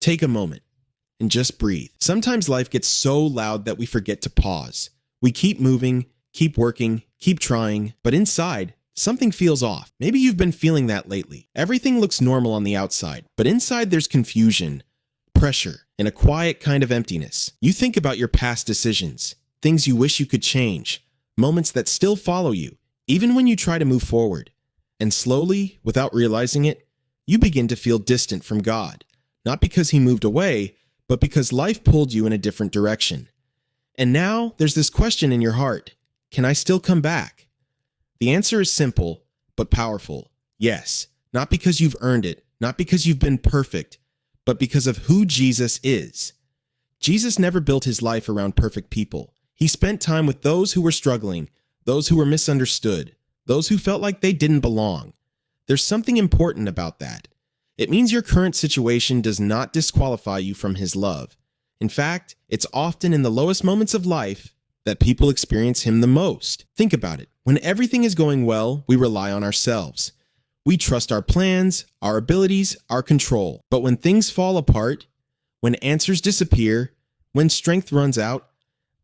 Take a moment and just breathe. Sometimes life gets so loud that we forget to pause. We keep moving, keep working, keep trying, but inside, something feels off. Maybe you've been feeling that lately. Everything looks normal on the outside, but inside there's confusion, pressure, and a quiet kind of emptiness. You think about your past decisions, things you wish you could change, moments that still follow you, even when you try to move forward. And slowly, without realizing it, you begin to feel distant from God, not because He moved away, but because life pulled you in a different direction. And now there's this question in your heart: can I still come back? The answer is simple, but powerful. Yes, not because you've earned it, not because you've been perfect, but because of who Jesus is. Jesus never built His life around perfect people. He spent time with those who were struggling, those who were misunderstood, those who felt like they didn't belong. There's something important about that. It means your current situation does not disqualify you from His love. In fact, it's often in the lowest moments of life that people experience Him the most. Think about it. When everything is going well, we rely on ourselves. We trust our plans, our abilities, our control. But when things fall apart, when answers disappear, when strength runs out,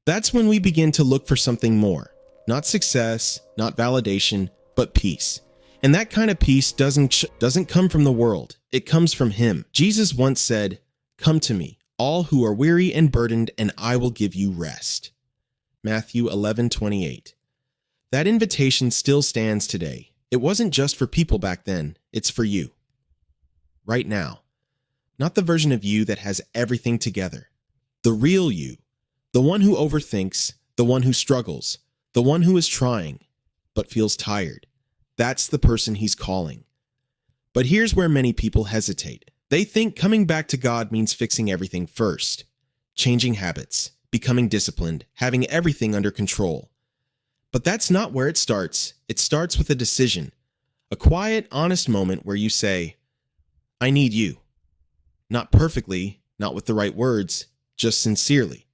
that's when we begin to look for something more. Not success, not validation, but peace. And that kind of peace doesn't come from the world. It comes from Him. Jesus once said, "Come to me, all who are weary and burdened, and I will give you rest." Matthew 11:28. That invitation still stands today. It wasn't just for people back then. It's for you. Right now. Not the version of you that has everything together. The real you. The one who overthinks, the one who struggles, the one who is trying, but feels tired. That's the person He's calling. But here's where many people hesitate. They think coming back to God means fixing everything first. Changing habits, becoming disciplined, having everything under control. But that's not where it starts. It starts with a decision. A quiet, honest moment where you say, "I need you." Not perfectly, not with the right words, just sincerely.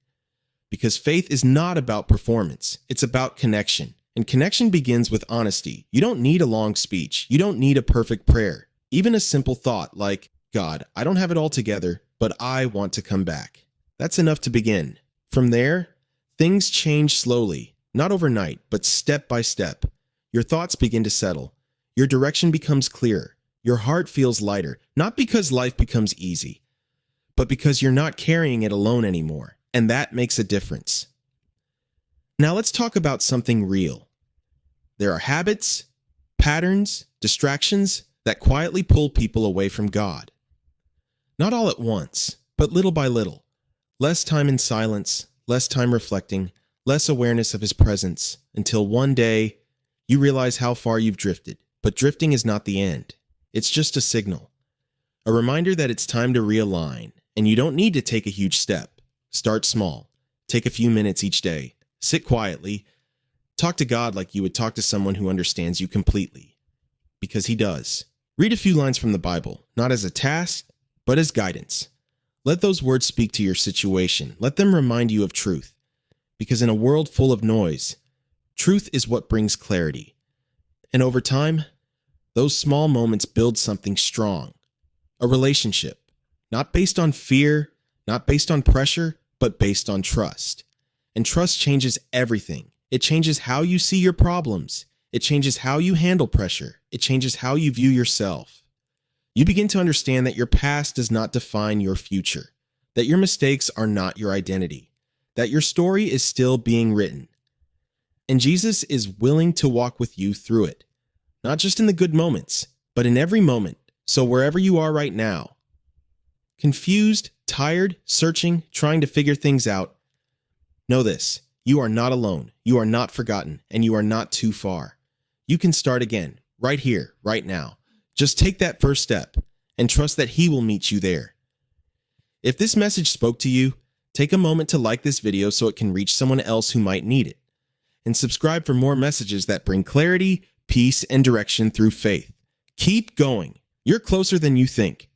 Because faith is not about performance. It's about connection. And connection begins with honesty. You don't need a long speech. You don't need a perfect prayer. Even a simple thought like, "God, I don't have it all together, but I want to come back." That's enough to begin. From there, things change slowly, not overnight, but step by step. Your thoughts begin to settle. Your direction becomes clearer. Your heart feels lighter, not because life becomes easy, but because you're not carrying it alone anymore. And that makes a difference. Now let's talk about something real. There are habits, patterns, distractions that quietly pull people away from God. Not all at once, but little by little. Less time in silence, less time reflecting, less awareness of His presence, until one day you realize how far you've drifted. But drifting is not the end. It's just a signal. A reminder that it's time to realign, and you don't need to take a huge step. Start small. Take a few minutes each day. Sit quietly. Talk to God like you would talk to someone who understands you completely. Because He does. Read a few lines from the Bible, not as a task, but as guidance. Let those words speak to your situation. Let them remind you of truth. Because in a world full of noise, truth is what brings clarity. And over time, those small moments build something strong. A relationship, not based on fear, not based on pressure, but based on trust. And trust changes everything. It changes how you see your problems. It changes how you handle pressure. It changes how you view yourself. You begin to understand that your past does not define your future, that your mistakes are not your identity, that your story is still being written. And Jesus is willing to walk with you through it, not just in the good moments, but in every moment. So wherever you are right now, confused, tired, searching, trying to figure things out, know this: you are not alone, you are not forgotten, and you are not too far. You can start again, right here, right now. Just take that first step and trust that He will meet you there. If this message spoke to you, take a moment to like this video so it can reach someone else who might need it. And subscribe for more messages that bring clarity, peace, and direction through faith. Keep going. You're closer than you think.